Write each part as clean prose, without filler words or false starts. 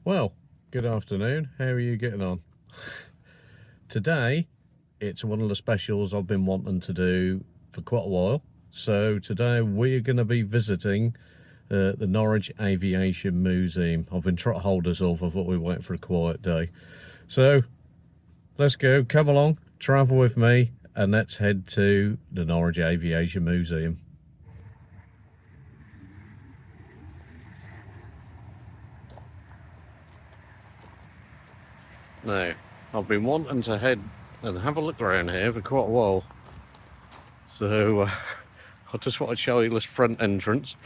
Well, good afternoon. How are you getting on? Today, it's one of the specials I've been wanting to do for quite a while. So today we're going to be visiting the Norwich Aviation Museum. I've been trying to hold us off. I thought we went for a quiet day. So let's go. Come along, travel with me, and let's head to the Norwich Aviation Museum. Now, I've been wanting to head and have a look around here for quite a while. So I just want to show you this front entrance.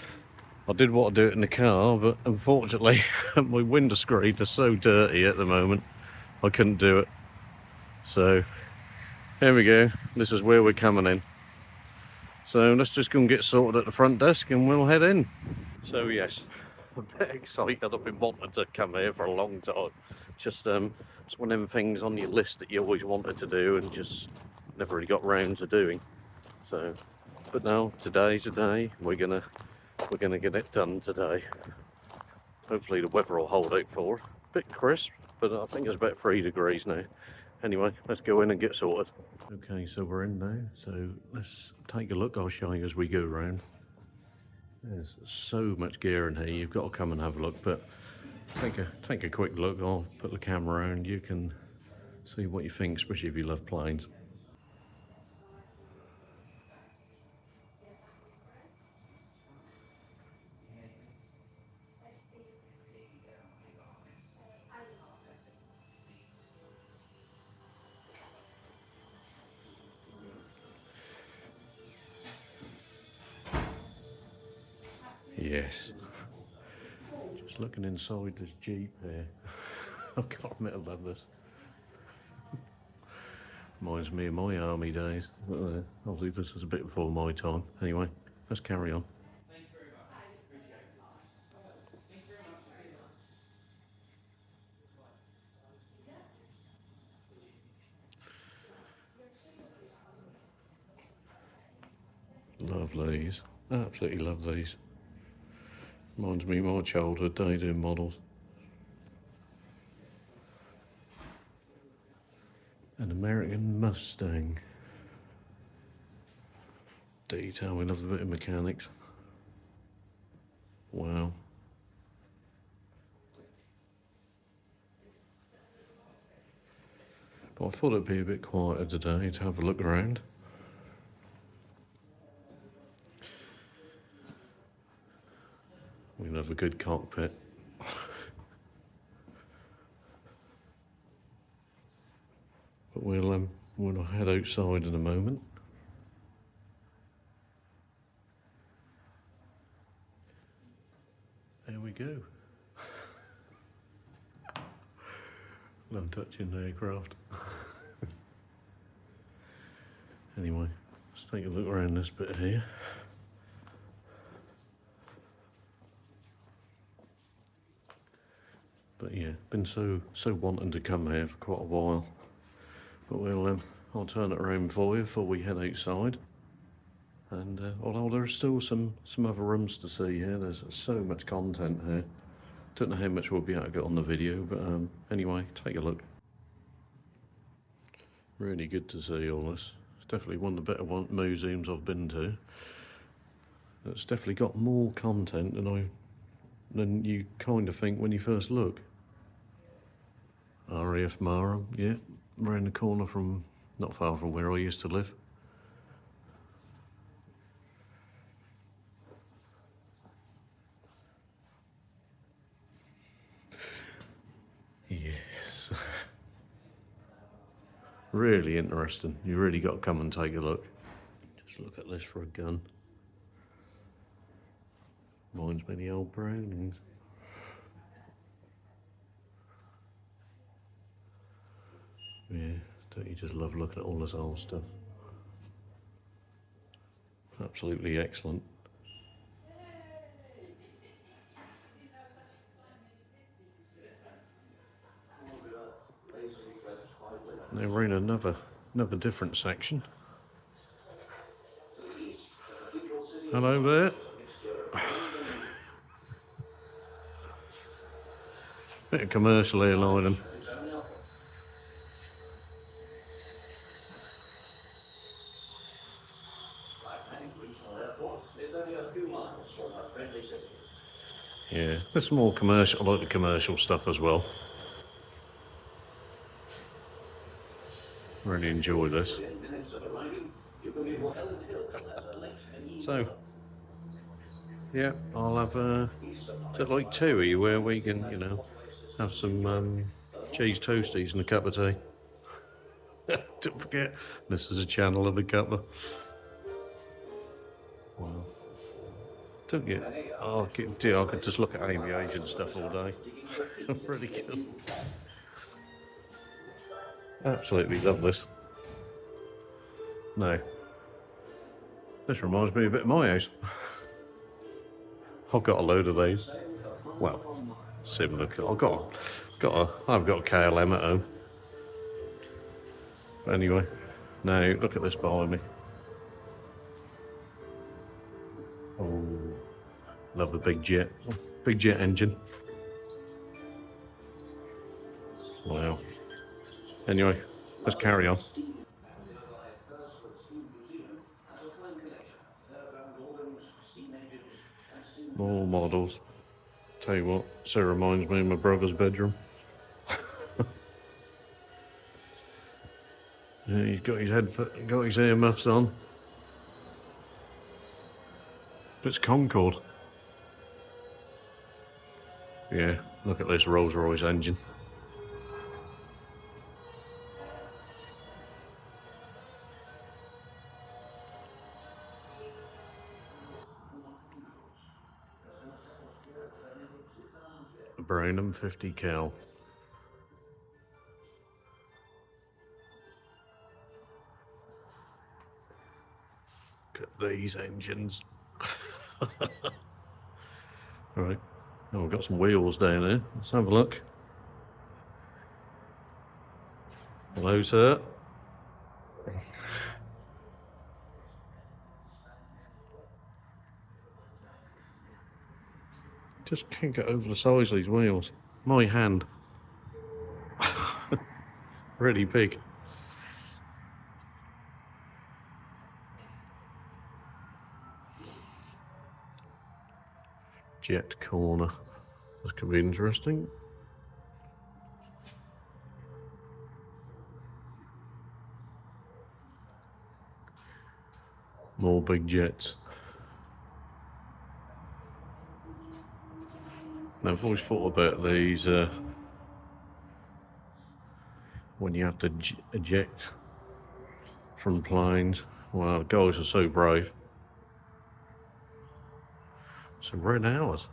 I did want to do it in the car, but unfortunately my window screen is so dirty at the moment I couldn't do it. So here we go, this is where we're coming in. So let's just go and get sorted at the front desk and we'll head in. So yes, I'm a bit excited. I've been wanting to come here for a long time. Just it's one of them things on your list that you always wanted to do and just never really got round to doing. So, but now today's the day. We're gonna get it done today. Hopefully the weather will hold out for it. Bit crisp, but I think it's about 3 degrees now. Anyway, let's go in and get sorted. Okay, so we're in now. So let's take a look. I'll show you as we go around. There's so much gear in here. You've got to come and have a look. But take a quick look. I'll put the camera around. You can see what you think, especially if you love planes. Yes. Just looking inside this Jeep here. I can't admit I love this. Reminds me of my army days. But, obviously this is a bit before my time. Anyway, let's carry on. Love these. Absolutely love these. Reminds me of my childhood days doing models. An American Mustang. Detail, we love a bit of mechanics. Wow. But I thought it'd be a bit quieter today to have a look around. We love a good cockpit. But we'll head outside in a moment. There we go. Love touching the aircraft. Anyway, let's take a look around this bit here. But yeah, been so wanting to come here for quite a while. But I'll turn it around for you before we head outside. And although there's still some other rooms to see here, there's so much content here. Don't know how much we'll be able to get on the video, but anyway, take a look. Really good to see all this. It's definitely one of the better museums I've been to. It's definitely got more content than you kind of think when you first look. RAF Mara, yeah, around the corner from, not far from where I used to live. Yes. Really interesting. You really got to come and take a look. Just look at this for a gun. Reminds me of the old Brownings. Yeah, don't you just love looking at all this old stuff? Absolutely excellent. Now we're in another different section. Hello there. Bit of commercial airlining. Yeah, there's some more commercial, I like the commercial stuff as well. Really enjoy this. So, yeah, I'll have is it like two where we can, you know, have some cheese toasties and a cup of tea. Don't forget, this is a channel of a cuppa. Wow. Don't you? Oh, I could just look at aviation stuff all day. Pretty good. Absolutely love this. No. This reminds me a bit of my house. I've got a load of these. Well, similar. I've got a KLM at home. But anyway, now look at this behind me. Oh, love the big jet engine. Wow. Anyway, let's carry on. More models. Tell you what, so reminds me of my brother's bedroom. Yeah, he's got his earmuffs on. It's Concorde. Yeah, look at this Rolls-Royce engine. Brownham 50 cal. Look at these engines. Right. Oh, we've got some wheels down there. Let's have a look. Hello, sir. Just can't get over the size of these wheels. My hand. Really big. Jet corner. This could be interesting. More big jets. Now, I've always thought about these when you have to eject from planes. Wow, the guys are so brave. Some red arrows.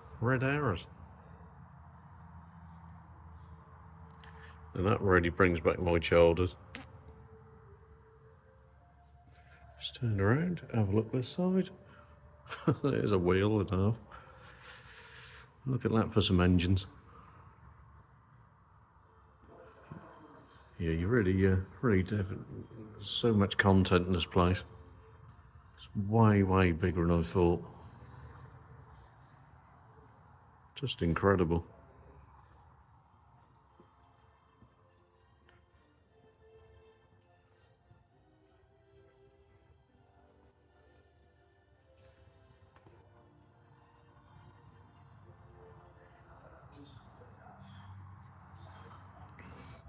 And that really brings back my childhood. Just turn around, have a look this side. There's a wheel and a half. Look at that for some engines. Yeah, you really do. So much content in this place. It's way bigger than I thought. Just incredible.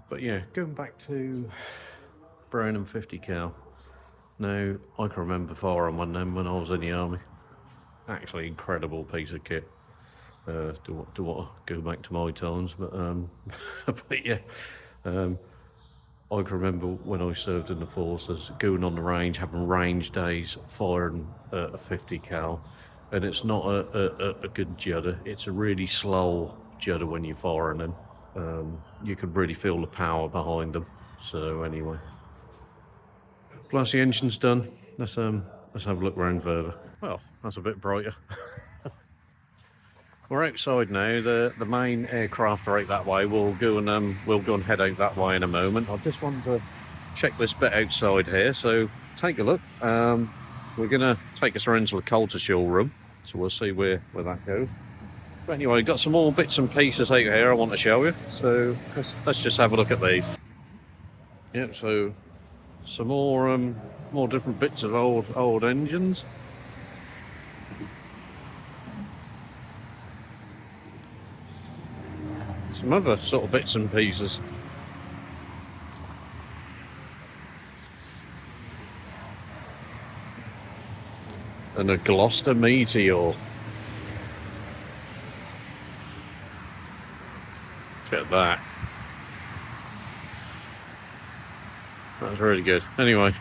But yeah, going back to Brownham 50 cal. Now, I can remember firing one of them when I was in the army. Actually, incredible piece of kit. Do want to go back to my times, but but yeah, I can remember when I served in the forces, going on the range, having range days, firing a 50 cal, and it's not a good judder. It's a really slow judder when you're firing them. You can really feel the power behind them. So anyway, plus the engine's done. Let's have a look around further. Well, that's a bit brighter. We're outside now. The main aircraft are out that way. We'll go and head out that way in a moment. I just want to check this bit outside here. So take a look. We're gonna take us around to the culture room. So we'll see where that goes. But anyway, got some more bits and pieces out here I want to show you. So let's just have a look at these. Yep. So some more different bits of old engines. Some other sort of bits and pieces. And a Gloucester Meteor. Look at that. That's really good. Anyway,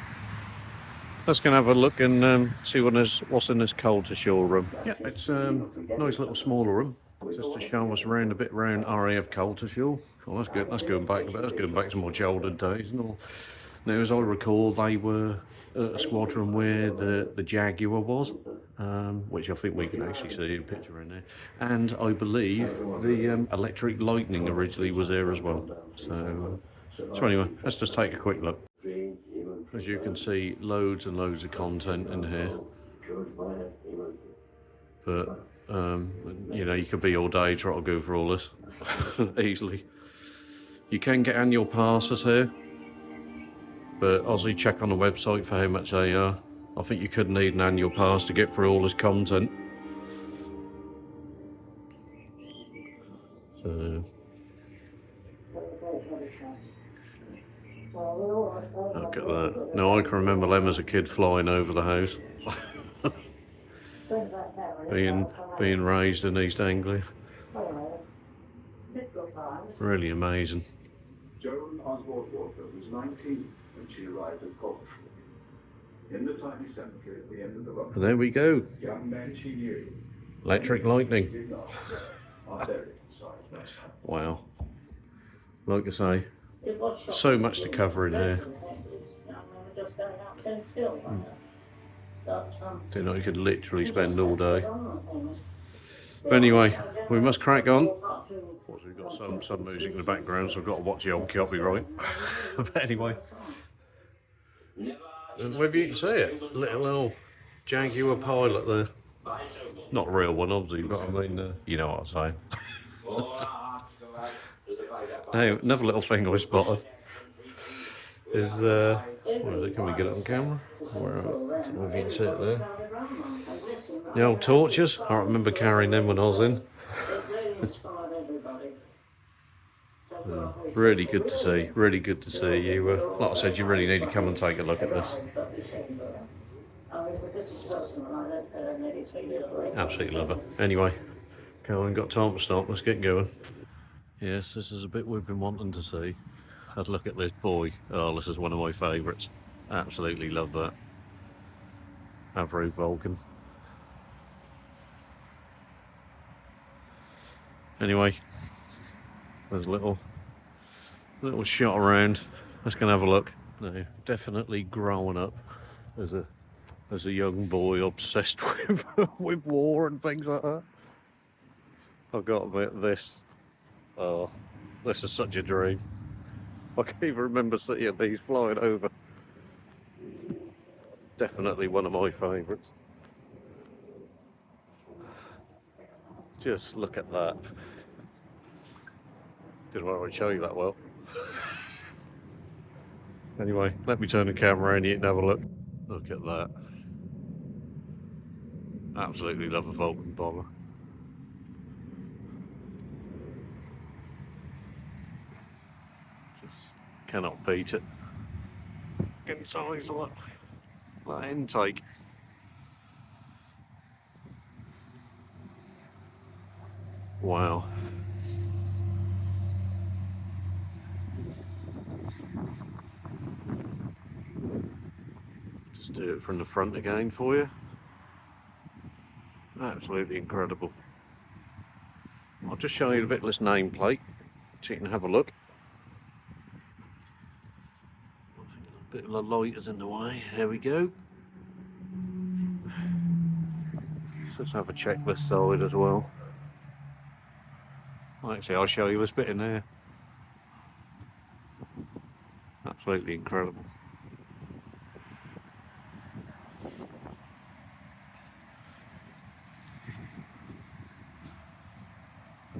let's go and have a look and see what's in this coal to shore room. Yeah, it's a nice little smaller room, just to show us around a bit around RAF coal to shore. Oh, that's good. That's going back a bit. That's going back to my childhood days and all. Now, as I recall, they were at a squadron where the Jaguar was, which I think we can actually see a picture in there. And I believe the Electric Lightning originally was there as well. So anyway, let's just take a quick look. As you can see, loads and loads of content in here. But, you know, you could be all day trying to go through all this easily. You can get annual passes here, but obviously check on the website for how much they are. I think you could need an annual pass to get through all this content. So, look at that. Now I can remember them as a kid flying over the house. being raised in East Anglia. Really amazing. Joan Oswald Walker was 19 when she arrived at Coventry. In the tiny cemetery at the end of the road. There we go. Young men she knew. Electric Lightning. Wow. Like I say, so much to cover in here. Didn't know you could literally spend all day. But anyway, we must crack on. Also, we've got some music in the background, so I've got to watch the old copyright. But anyway, and whether you can see it, little Jaguar pilot there. Not a real one, obviously, but I mean, you know what I'm saying. Now, another little thing I spotted is, what is it? Can we get it on camera? Where, I don't know if you can see it there. The old torches. I remember carrying them when I was in. Really good to see. Really good to see you. Like I said, you really need to come and take a look at this. Absolutely love it. Anyway, Colin, got time to stop. Let's get going. Yes, this is a bit we've been wanting to see. Have a look at this boy. Oh, this is one of my favourites. Absolutely love that. Avro Vulcan. Anyway, there's a little shot around. Let's go and have a look. No, definitely growing up as a young boy obsessed with war and things like that. I've got to admit this. Oh, this is such a dream. I can't even remember seeing these flying over. Definitely one of my favourites. Just look at that. Didn't want to show you that well. Anyway, let me turn the camera and you can have a look. Look at that. Absolutely love a Vulcan bomber. Just cannot beat it. Look at size of that intake. Wow. Just do it from the front again for you. Absolutely incredible. I'll just show you a bit of this nameplate so you can have a look. A bit of the light is in the way. There we go. Let's have a check this side as well. Actually, I'll show you this bit in there. Absolutely incredible.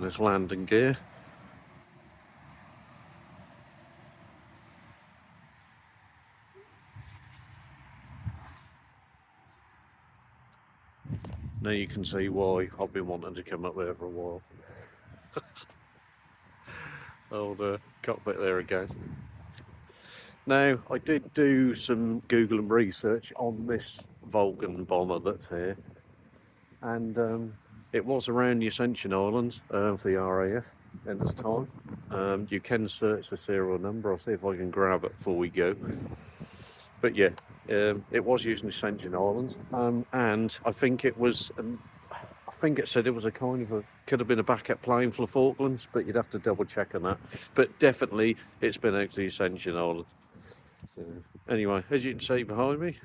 this landing gear. Now you can see why I've been wanting to come up there for a while. Old cockpit there again. Now, I did do some Googling research on this Vulcan bomber that's here, and it was around the Ascension Islands for the RAF at this time. You can search the serial number. I'll see if I can grab it before we go. But yeah, it was using the Ascension Islands, and I think it was. I think it said it was a kind of could have been a backup plane for the Falklands, but you'd have to double check on that. But definitely, it's been out to the Ascension Islands. So, anyway, as you can see behind me,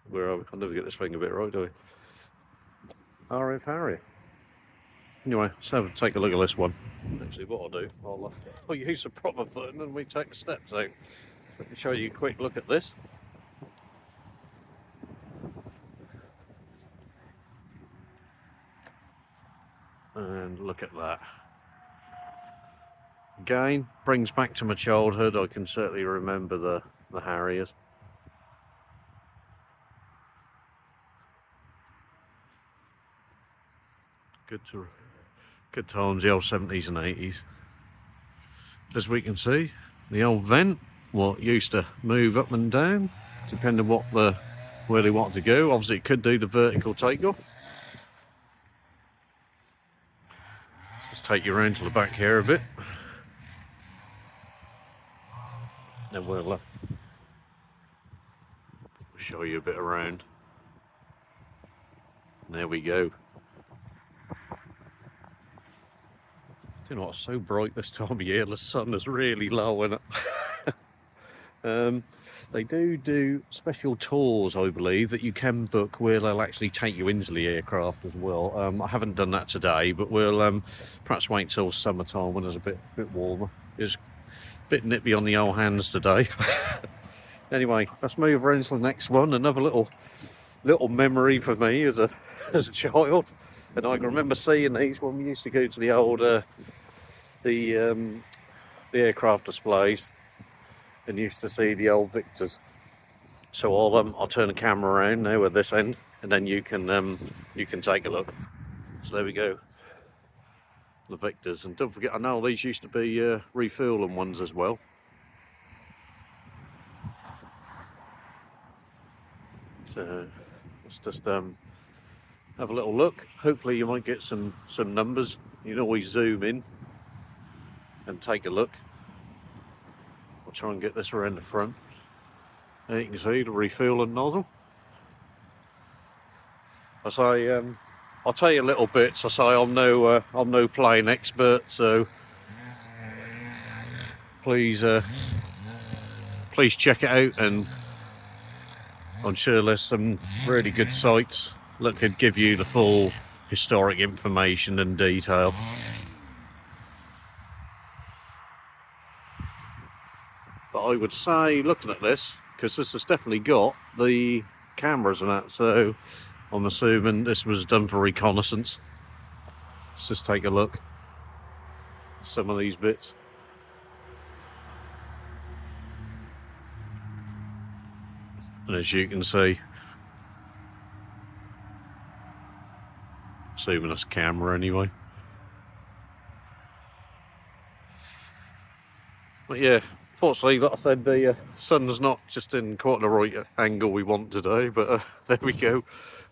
where I'll never get this thing a bit right, do I? RF Harrier. Anyway, so take a look at this one. Actually, what I'll do, I'll use the proper footing and we take steps out. Let me show you a quick look at this. And look at that. Again, brings back to my childhood. I can certainly remember the Harriers. Good times, the old 70s and 80s. As we can see, the old vent, what used to move up and down, depending where they wanted to go. Obviously, it could do the vertical takeoff. Just take you around to the back here a bit. Then we'll show you a bit around. And there we go. You know what, it's so bright this time of year, the sun is really low in it. They do special tours, I believe, that you can book where they'll actually take you into the aircraft as well. I haven't done that today, but we'll perhaps wait till summertime when it's a bit warmer. It's a bit nippy on the old hands today. Anyway, let's move around to the next one. Another little memory for me as a child, and I can remember seeing these when we used to go to the old the aircraft displays and used to see the old Victors. So I'll turn the camera around now at this end, and then you can take a look. So there we go, the Victors. And don't forget, I know these used to be refueling ones as well. So let's just have a little look. Hopefully you might get some numbers. You can always zoom in and take a look. I'll try and get this around the front. There you can see the refueling nozzle. I say, I'll tell you little bits. I say I'm no plane expert, so please check it out, and I'm sure there's some really good sites that could give you the full historic information and detail. But I would say, looking at this, because this has definitely got the cameras and that, so I'm assuming this was done for reconnaissance. Let's just take a look at some of these bits. And as you can see, assuming that's camera anyway. But yeah, fortunately, like I said, the sun's not just in quite the right angle we want today, but there we go.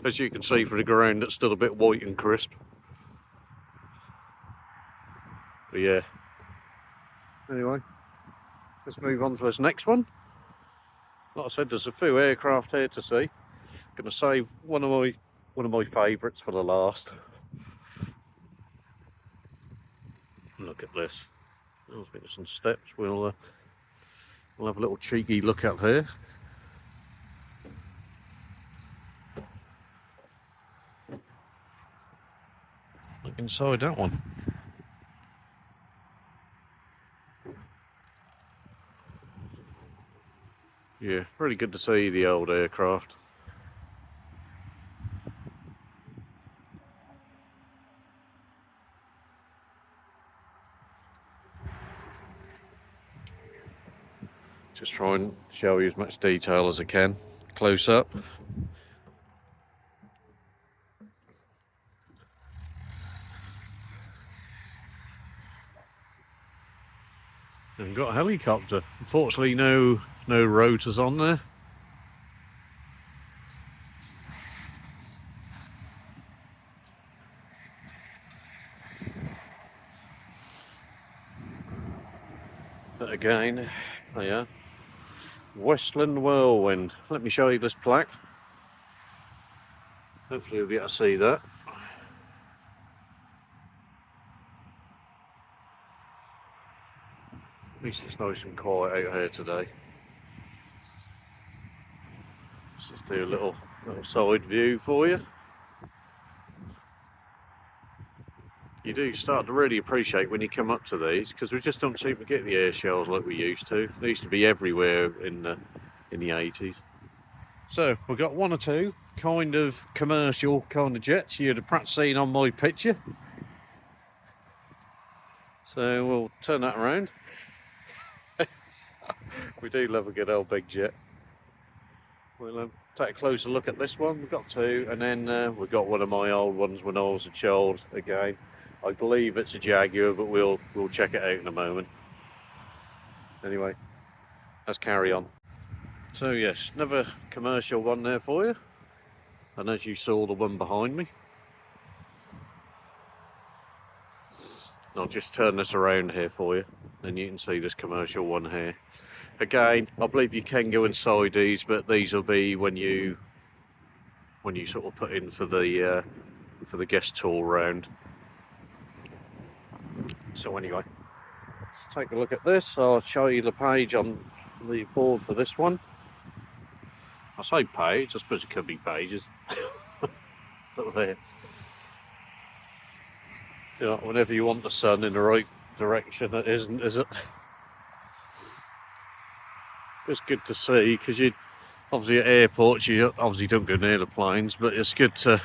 As you can see from the ground, it's still a bit white and crisp. But yeah. Anyway, let's move on to this next one. Like I said, there's a few aircraft here to see. I'm going to save one of my favourites for the last. Look at this. There's been some steps. We'll have a little cheeky look up here. Look inside that one. Yeah, really good to see the old aircraft. Just try and show you as much detail as I can, close up. And got a helicopter. Unfortunately, no rotors on there. But again, oh yeah, Westland Whirlwind. Let me show you this plaque. Hopefully you'll be able to see that. At least it's nice and quiet out here today. Let's just do a little side view for you. You do start to really appreciate when you come up to these, because we just don't seem to get the air shells like we used to. They used to be everywhere in the 80s. So we've got one or two kind of commercial kind of jets you'd have perhaps seen on my picture. So we'll turn that around. We do love a good old big jet. We'll take a closer look at this one. We've got two, and then we've got one of my old ones when I was a child again. I believe it's a Jaguar, but we'll check it out in a moment. Anyway, let's carry on. So yes, another commercial one there for you. And as you saw, the one behind me. I'll just turn this around here for you, and you can see this commercial one here. Again, I believe you can go inside these, but these will be when you sort of put in for the guest tour round. So anyway, let's take a look at this. I'll show you the page on the board for this one. I say page, I suppose it could be pages. Look there. You know, whenever you want the sun in the right direction, it isn't, is it? It's good to see, because you obviously at airports you obviously don't go near the planes, but it's good to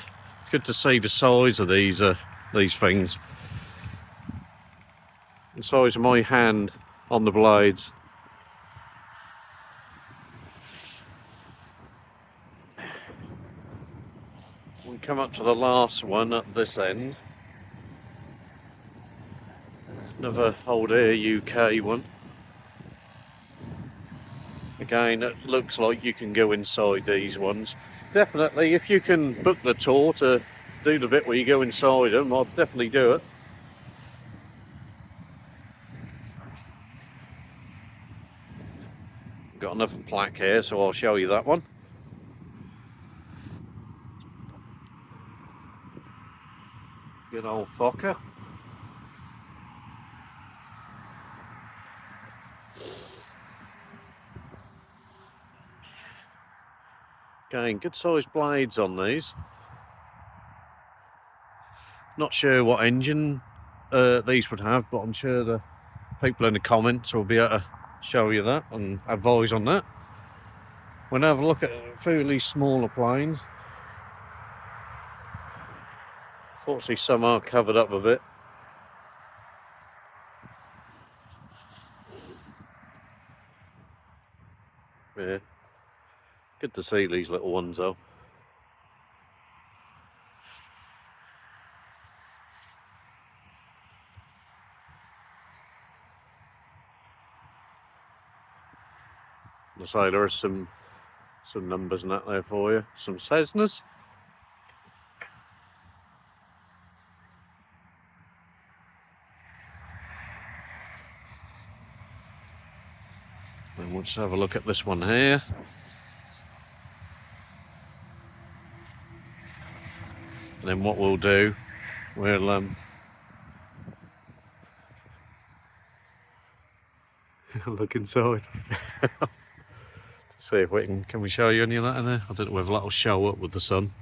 see the size of these things. The size of my hand on the blades. We come up to the last one at this end. Another old Air UK one. Again, it looks like you can go inside these ones. Definitely, if you can book the tour to do the bit where you go inside them, I'll definitely do it. Got another plaque here, so I'll show you that one. Good old Fokker. Again, good sized blades on these. Not sure what engine these would have, but I'm sure the people in the comments will be able to show you that and advise on that. We'll have a look at fairly smaller planes. Fortunately, some are covered up a bit. Yeah, good to see these little ones though. So there are some numbers and that there for you. Some Cessnas. And we'll just have a look at this one here. And then what we'll do, we'll look inside. To see if we can we show you any of that in there? I don't know whether that'll show up with the sun.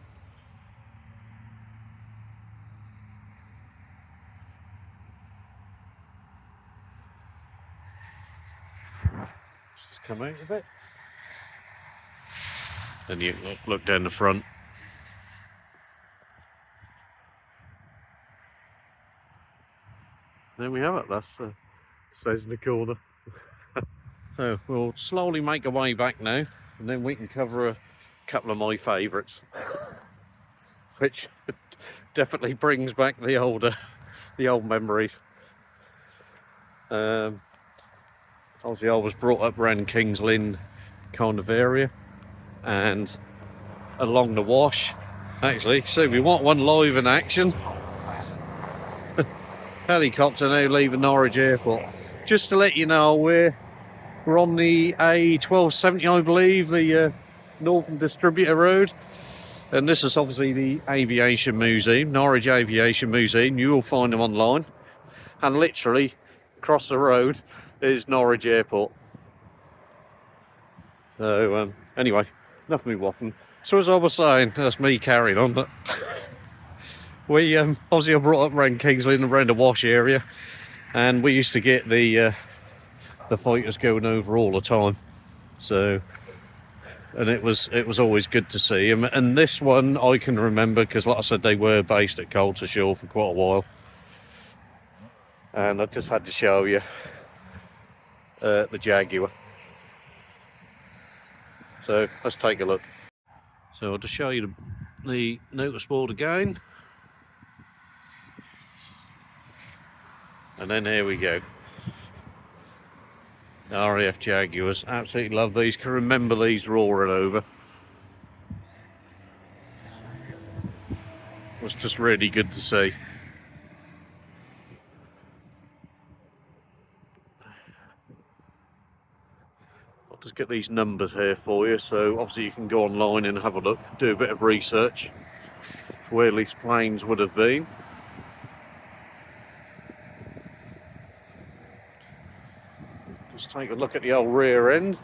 Just come out a bit. Then you look down the front. There we have it, that's Cessna corner. So we'll slowly make our way back now, and then we can cover a couple of my favourites, which definitely brings back the old memories. Obviously I was brought up around Kings Lynn kind of area, and along the Wash. Actually, so we want one live in action. Helicopter now leaving Norwich Airport. Just to let you know, we're on the A1270, I believe, the Northern Distributor Road. And this is obviously the Aviation Museum, Norwich Aviation Museum. You will find them online. And literally, across the road is Norwich Airport. So, anyway, enough of me waffling. So as I was saying, that's me carrying on, but we, obviously I brought up around Kingsley and around the Wash area, and we used to get the fighters going over all the time. So, and it was always good to see them. And this one I can remember because, like I said, they were based at Coltershall for quite a while. And I just had to show you the Jaguar. So let's take a look. So I'll just show you the notice board again. And then here we go. RAF Jaguars. Absolutely love these. Can remember these roaring over. It was just really good to see. I'll just get these numbers here for you. So obviously you can go online and have a look, do a bit of research for where these planes would have been. Just take a look at the old rear end.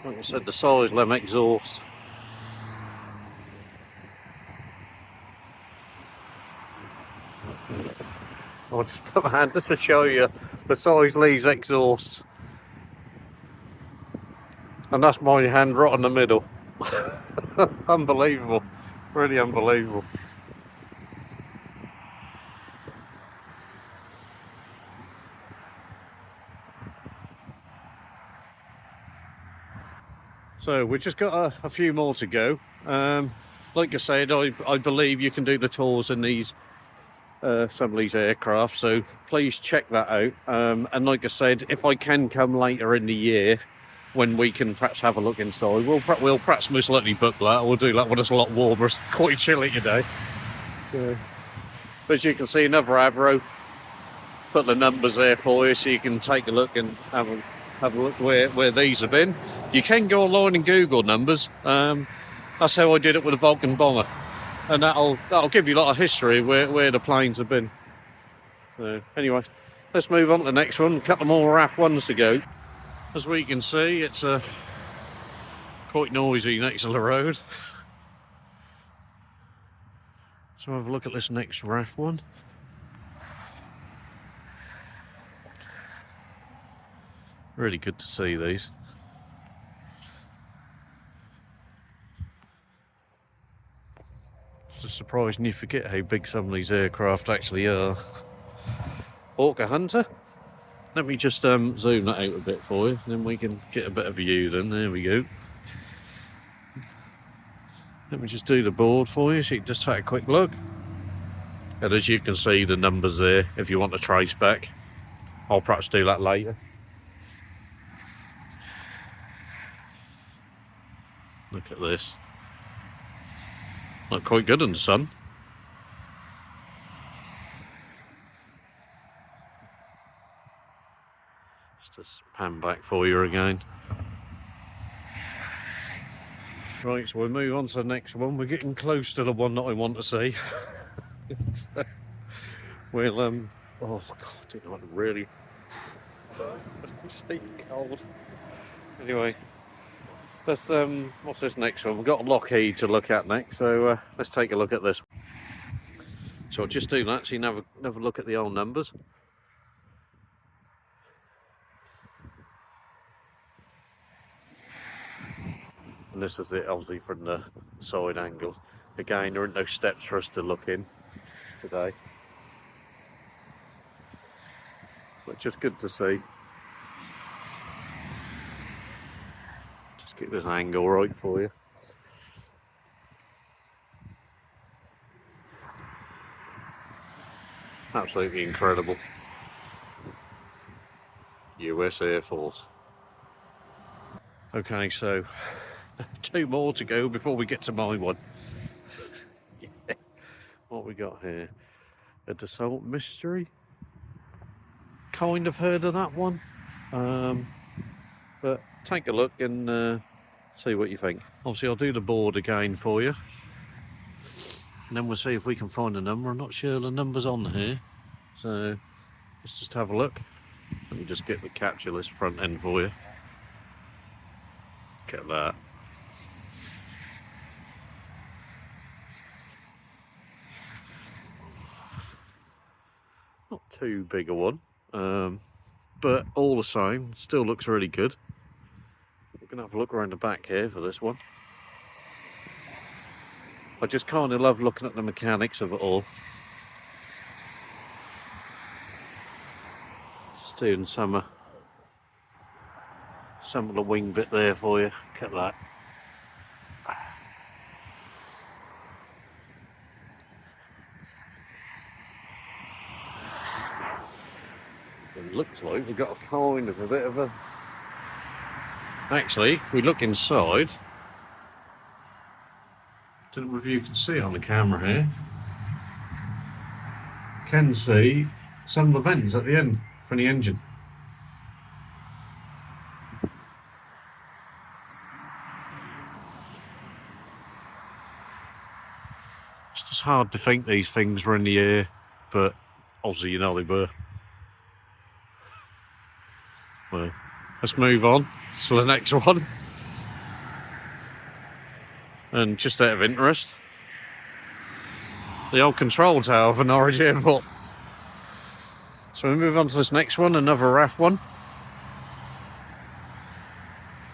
Like I said, the size lem exhaust. I'll just put my hand just to show you the size Lee's exhausts. And that's my hand right in the middle. Unbelievable. Really unbelievable. So we've just got a few more to go. Like I said, I believe you can do the tours in these some of these aircraft, so please check that out. And like I said, if I can come later in the year when we can perhaps have a look inside, we'll perhaps most likely book that. We'll do that when it's a lot warmer. It's quite chilly today. So, but as you can see, another Avro. Put the numbers there for you so you can take a look and have a look where these have been. You can go online and Google numbers. That's how I did it with a Vulcan bomber, and that'll give you a lot of history of where the planes have been. So anyway, let's move on to the next one. A couple more RAF ones to go. As we can see, it's quite noisy next to the road. So have a look at this next RAF one. Really good to see these. It's surprising you forget how big some of these aircraft actually are. Orca Hunter. Let me just zoom that out a bit for you, then we can get a bit of view then. There we go. Let me just do the board for you so you can just take a quick look. And as you can see, the numbers there, if you want to trace back. I'll perhaps do that later. Look at this. Look quite good in the sun. Just pan back for you again. Right, so we'll move on to the next one. We're getting close to the one that I want to see. So we'll oh god, I don't know, really it's cold. Anyway, let's what's this next one? We've got Lockheed to look at next, so let's take a look at this. So I'll just do that so you can have a look at the old numbers. And this is it, obviously, from the side angle. Again, there aren't no steps for us to look in today. just good to see. Just get this angle right for you. Absolutely incredible. US Air Force. Okay, so 2 more to go before we get to my one. Yeah. What we got here? A Dassault Mystery. Kind of heard of that one. But take a look and see what you think. Obviously, I'll do the board again for you. And then we'll see if we can find a number. I'm not sure the number's on here. So let's just have a look. Let me just get the capture list front end for you. Get that. Not too big a one. But all the same, still looks really good. We're going to have a look around the back here for this one. I just kind of love looking at the mechanics of it all. Just doing some of the wing bit there for you. Look at that. It looks like we've got a kind of a bit of a... Actually, if we look inside, I don't know if you can see on the camera here, can see some of the vents at the end from the engine. It's just hard to think these things were in the air, but obviously you know they were. Well, let's move on to the next one. And just out of interest, the old control tower for Norwich Airport. So we move on to this next one, another RAF one,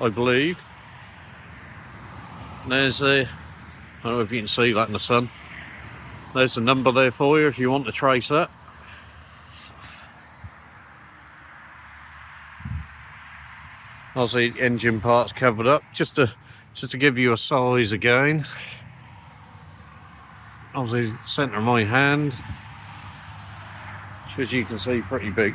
I believe. And there's a, I don't know if you can see that in the sun. There's the number there for you if you want to trace that. Obviously, engine parts covered up, just to give you a size again. Obviously, centre of my hand, which as you can see, pretty big.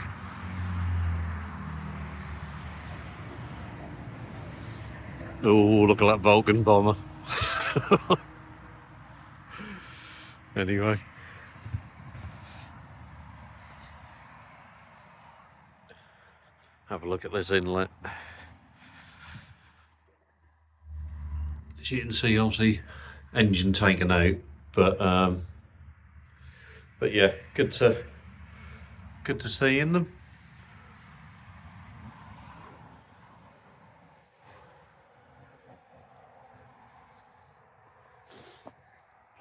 Oh, look at that Vulcan bomber. Anyway. Have a look at this inlet. As you can see, obviously, engine taken out, but yeah, good to see in them.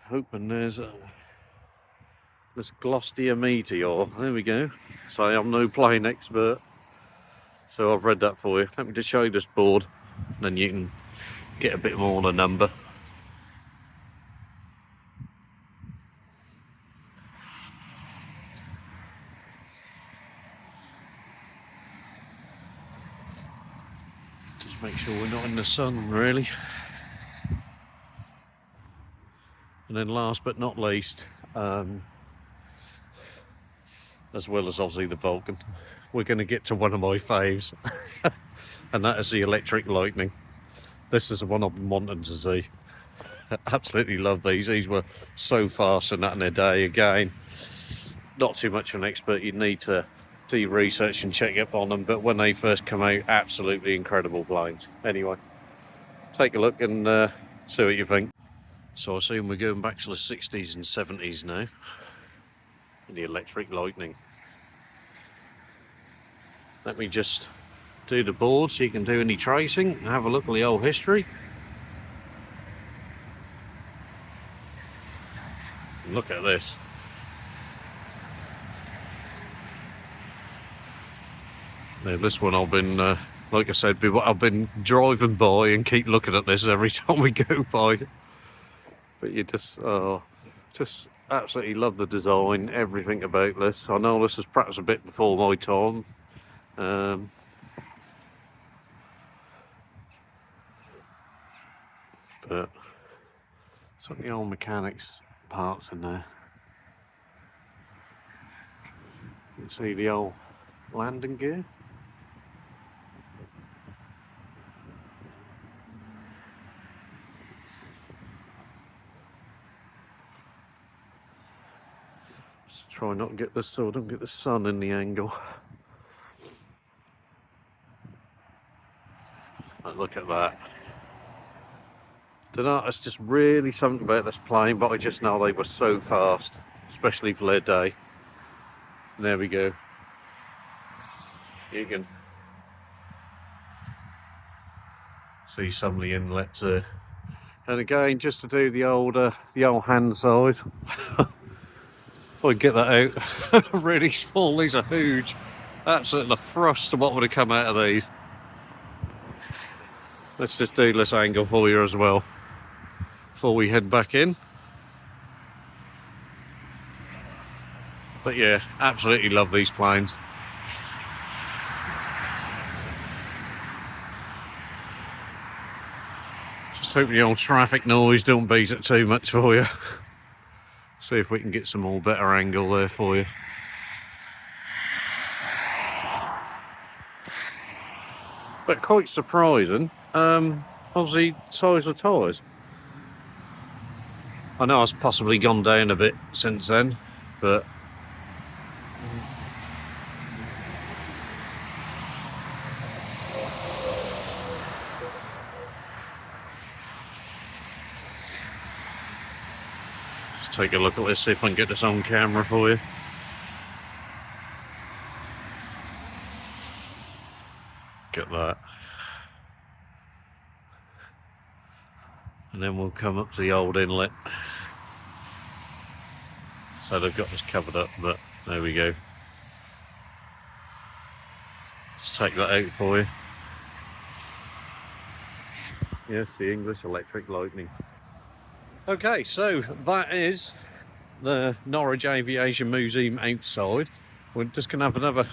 Hoping there's this Gloucester Meteor. There we go. So I'm no plane expert, so I've read that for you. Let me just show you this board, then you can get a bit more on the number. Just make sure we're not in the sun, really. And then last but not least, as well as obviously the Vulcan, we're going to get to one of my faves, and that is the Electric Lightning. This is the one I've been wanting to see. I absolutely love these. These were so fast and that in their day. Again, not too much of an expert. You'd need to do research and check up on them, but when they first come out, absolutely incredible planes. Anyway, take a look and see what you think. So I assume we're going back to the 60s and 70s now. The Electric Lightning. Let me just do the board so you can do any tracing and have a look at the old history. And look at this. Now this one I've been, like I said, I've been driving by and keep looking at this every time we go by. But you just absolutely love the design, everything about this. I know this is perhaps a bit before my time, Um, but some of the old mechanics parts in there. You can see the old landing gear. Just try not to get this so I don't get the sun in the angle. But look at that. Don't know, it's just really something about this plane, but I just know they were so fast, especially for their day. And there we go. You can see some of the inlets there. And again, just to do the old hand size. If I get that out, really small. These are huge. Absolutely the thrust of what would have come out of these. Let's just do this angle for you as well before we head back in. But yeah, absolutely love these planes. Just hope the old traffic noise don't beat it too much for you. See if we can get some more better angle there for you. But quite surprising, obviously size of tyres. I know it's possibly gone down a bit since then, but just take a look at this, see if I can get this on camera for you. Get that. And then we'll come up to the old inlet. So they've got this covered up, but there we go. Just take that out for you. Yes, the English Electric Lightning. Okay, so that is the Norwich Aviation Museum outside. We're just going to have another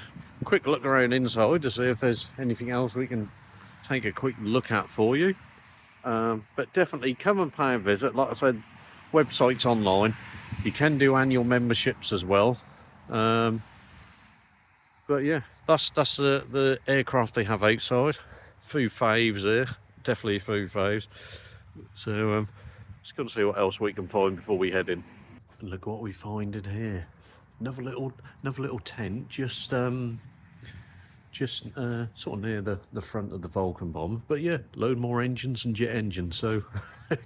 quick look around inside to see if there's anything else we can take a quick look at for you. But definitely come and pay a visit. Like I said, website's online. You can do annual memberships as well. But yeah, that's the aircraft they have outside. Few faves there, definitely a few faves. So just going to see what else we can find before we head in. And look what we find in here. Another little tent, just sort of near the front of the Vulcan bomb. But yeah, load more engines and jet engines. So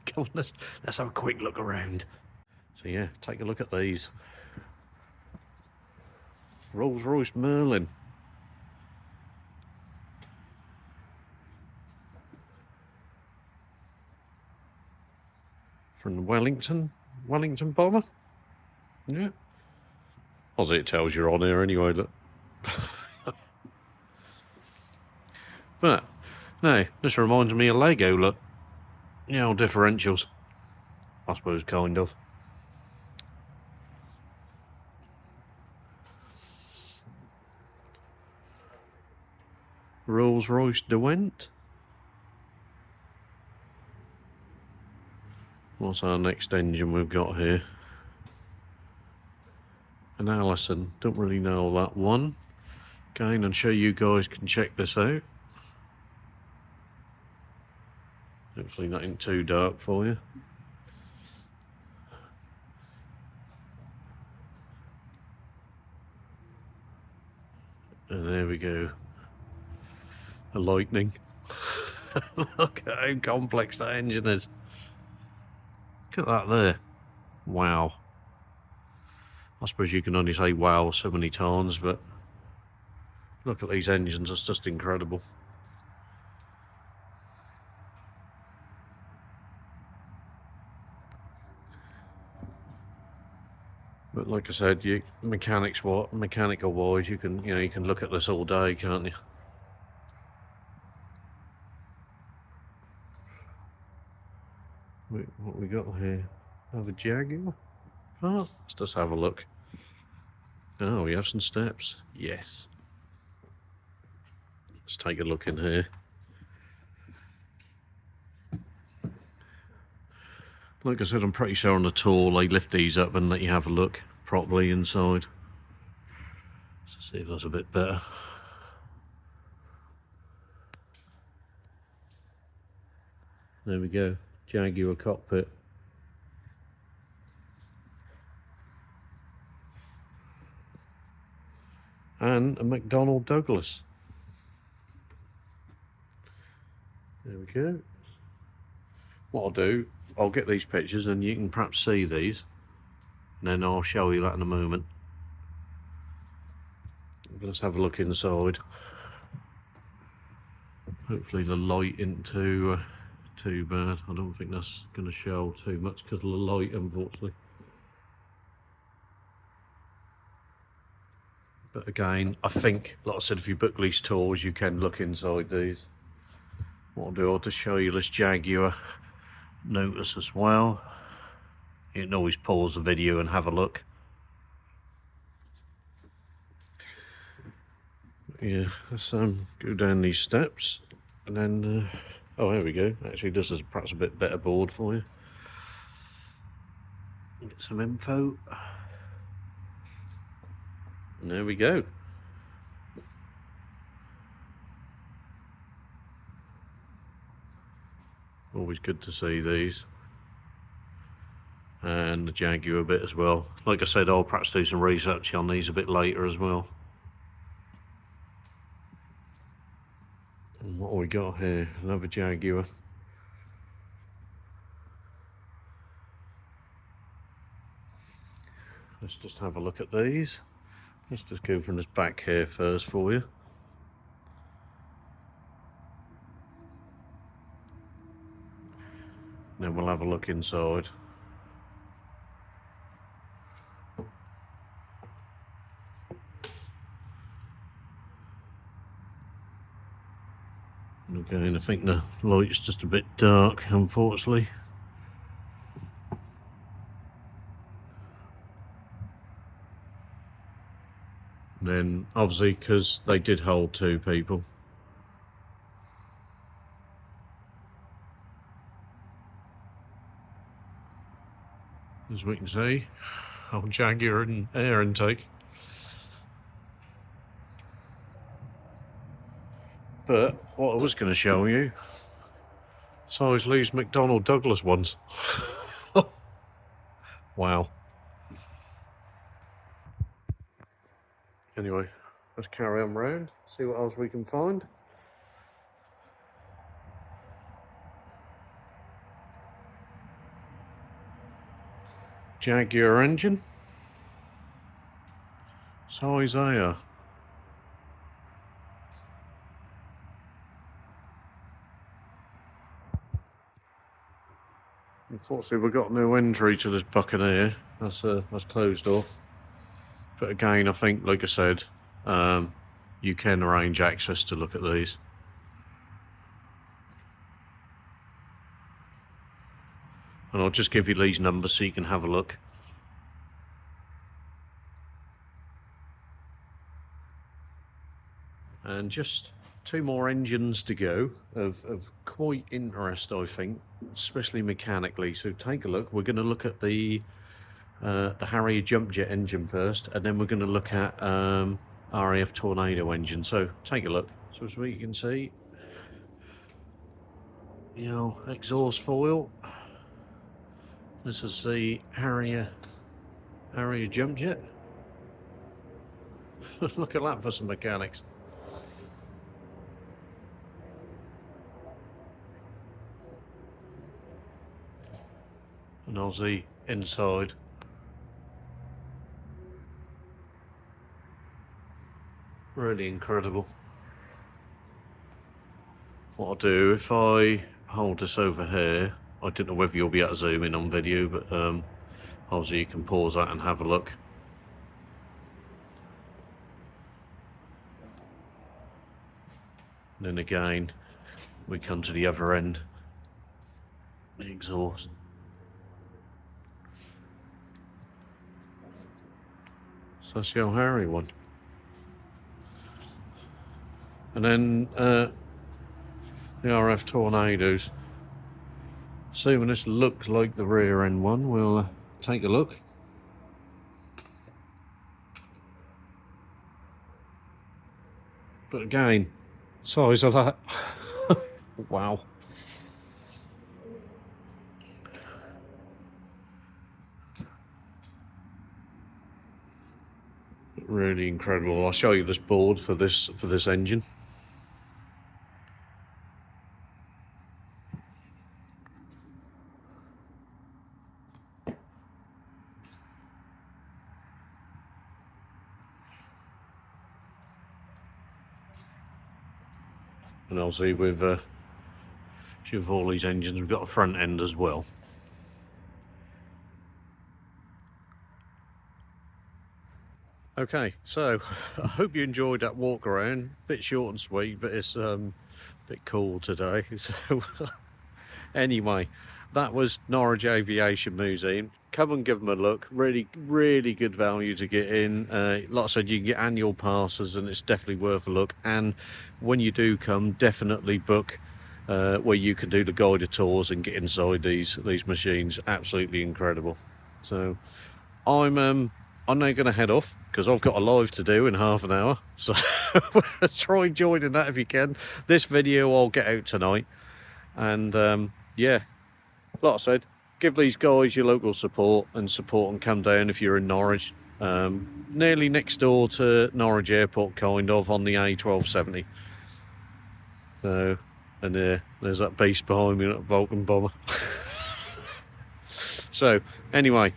come on, let's have a quick look around. So yeah, take a look at these. Rolls-Royce Merlin. From the Wellington bomber. Yeah. Obviously it tells you're on here anyway, look. But no, this reminds me of Lego, look. You know, differentials. I suppose, kind of. Rolls-Royce Derwent. What's our next engine we've got here? An Allison. Don't really know that one. Again, I'm sure you guys can check this out. Hopefully nothing too dark for you. And there we go. A Lightning. Look at how complex that engine is. Look at that there. Wow. I suppose you can only say wow so many times, but look at these engines, it's just incredible. But like I said, mechanical wise, you can look at this all day, can't you? Wait, what we got here? Have a Jaguar? Oh, let's just have a look. Oh, we have some steps. Yes. Let's take a look in here. Like I said, I'm pretty sure on the tour they lift these up and let you have a look properly inside. Let's see if that's a bit better. There we go, Jaguar cockpit. And a McDonnell Douglas. There we go. What I'll do, I'll get these pictures and you can perhaps see these, and then I'll show you that in a moment. Let's have a look inside. Hopefully the light isn't too bad. I don't think that's going to show too much because of the light, unfortunately. But again, I think, like I said, if you book these tours, you can look inside these. What I'll do, I'll just show you this Jaguar notice as well. You can always pause the video and have a look. Yeah, let's go down these steps and then oh, there we go. Actually, this is perhaps a bit better board for you. Get some info, and there we go. Always good to see these, and the Jaguar a bit as well. Like I said, I'll perhaps do some research on these a bit later as well. And what have we got here? Another Jaguar. Let's just have a look at these. Let's just go from this back here first for you. Then we'll have a look inside. Again, I think the light's just a bit dark, unfortunately. And then, obviously, because they did hold 2 people. As we can see, old Jaguar and air intake. But what I was going to show you, size Lee's McDonnell Douglas ones. Wow. Anyway, let's carry on round, see what else we can find. Jaguar engine. Size A. Unfortunately, we've got no entry to this Buccaneer. That's closed off. But again, I think, like I said, you can arrange access to look at these. And I'll just give you these numbers so you can have a look. And just 2 more engines to go of quite interest, I think, especially mechanically. So take a look. We're going to look at the Harrier jump jet engine first, and then we're going to look at RAF Tornado engine. So take a look. So as you can see, you know, exhaust foil. This is the Harrier jump jet. Look at that for some mechanics. And Aussie inside. Really incredible. What I'll do, if I hold this over here, I don't know whether you'll be able to zoom in on video, but obviously you can pause that and have a look. And then again, we come to the other end, the exhaust. So that's the old Harry one. And then the RF Tornadoes. Assuming this looks like the rear end one, we'll take a look. But again, size of that. Wow. Really incredible. I'll show you this board for this engine. And obviously with all these engines, we've got a front end as well. Okay, so I hope you enjoyed that walk around. Bit short and sweet, but it's a bit cool today. So anyway, that was Norwich Aviation Museum. Come and give them a look. Really, really good value to get in. Like I said, you can get annual passes, and it's definitely worth a look. And when you do come, definitely book where you can do the guided tours and get inside these machines. Absolutely incredible. So I'm now going to head off because I've got a live to do in half an hour. So try joining that if you can. This video I'll get out tonight. And yeah, like I said, give these guys your local support and come down if you're in Norwich. Nearly next door to Norwich Airport, kind of, on the A1270. So, and there's that beast behind me, that Vulcan bomber. So, anyway,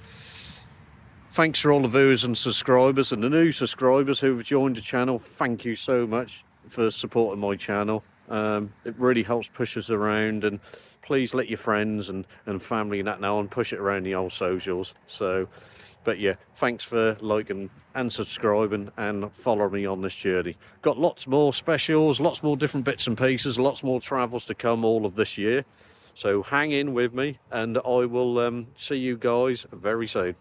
thanks for all the viewers and subscribers, and the new subscribers who have joined the channel. Thank you so much for supporting my channel. It really helps push us around, and please let your friends and family and that know, and push it around the old socials. So, but yeah, thanks for liking and subscribing and following me on this journey. Got lots more specials, lots more different bits and pieces, lots more travels to come all of this year. So hang in with me, and I will see you guys very soon.